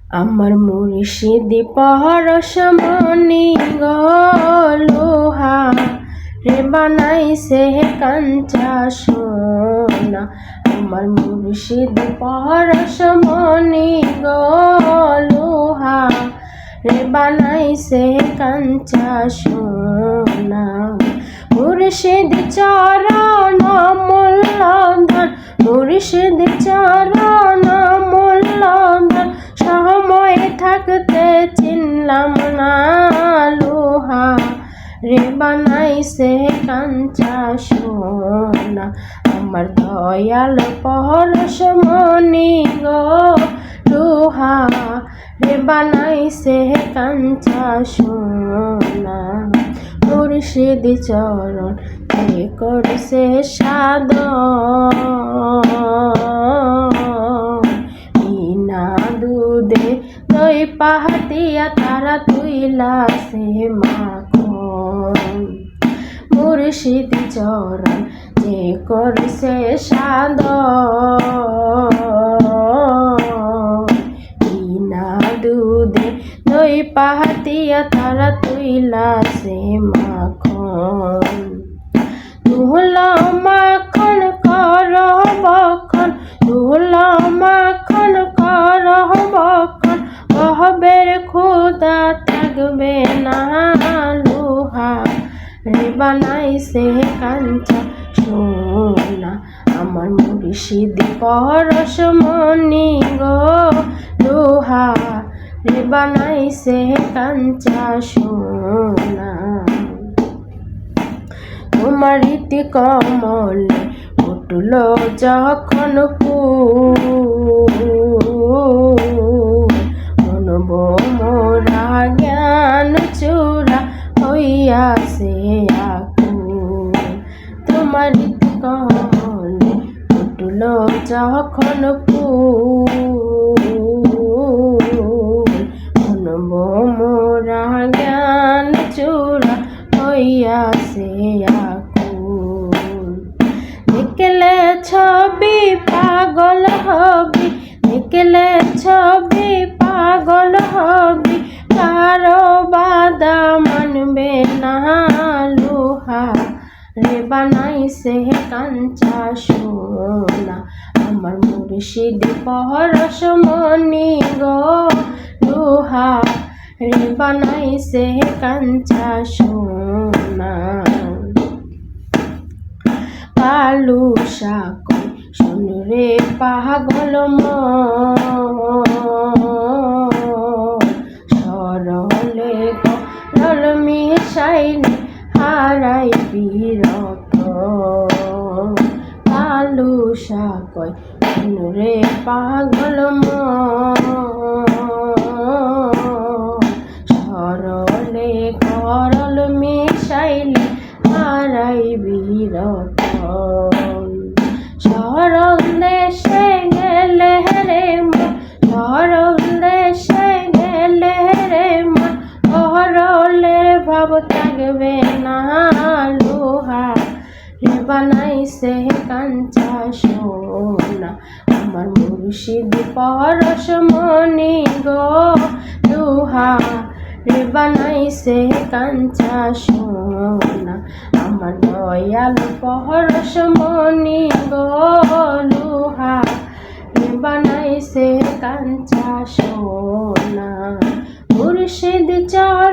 আমার মুর্শিদ পরশমণি গো লোহা রে বানাইছে কাঞ্চা সোনা। আমার মুর্শিদ পরশমণি গো লোহা রে বানাইছে কাঞ্চা সোনা। মুর্শিদ চরণ মূল্যধন, মুর্শিদ চরণ মূল্যধন, সময় থাকতে চিনলাম না লোহা রে বানাইছে কাঞ্চা সোনা। আমার দয়াল পরশমণি গো লোহা রে বানাইছে কাঞ্চা সোনা। মুর্শিদ চরণ কে করছে সাধন, বিনা দুধে দই পাহাতিয়া তারা তুইলাছে মাখন। মুর্শিদ চরণ যে করছে সাধন, বিনা দুধে দই পাহাতিয়া তারা তুইলাছে মাখন। দুহল মাখন কর বখন, দুহল মাখন কর বখন, গহবের খুদা থাকবে না লোহা রে বানাইছে কাঞ্চা সোনা। আমার মুর্শিদ পরশমণি গো লোহা রে বানাইছে কাঞ্চা সোনা। তোমার ইতি কমলে ফুটল যখন ফুল, মনব মোরা জ্ঞান চূড়া হইয়াছে আকুল। তোমার ইতি কমলে ফুটল যখন ফুল, মনব মোরা জ্ঞান চূড়া হইয়াছে আকুল। দেখলে ছবি পাগল হবি, দেখলে ছবি পাগল হবি, কারো বাদা মানবে না লোহা রে বানাইছে কাঞ্চা সোনা। আমার মুর্শিদ পরশমণি গো লোহা রে বানাইছে কাঞ্চা সোনা। কালু সাকই শোন রে পাগল সরলে গরল মিশাইলে হারাইবি রতন। কালু সাকই শোন রে পাগল সরলে গরল মিশাইলে হারাইবি রতন। সরল দেশে গেলে রে মন, সরল দেশে গেলে রে মন, সরলের ভাব থাকবে না লোহা রে বানাইছে কাঞ্চা সোনা। আমার মুর্শিদ পরশমণি গো লোহা রে বানাইছে কাঞ্চা সোনা। আমার দয়াল পরশমণি গো লোহা রে বানাইছে কাঞ্চা সোনা। মুর্শিদ চরণ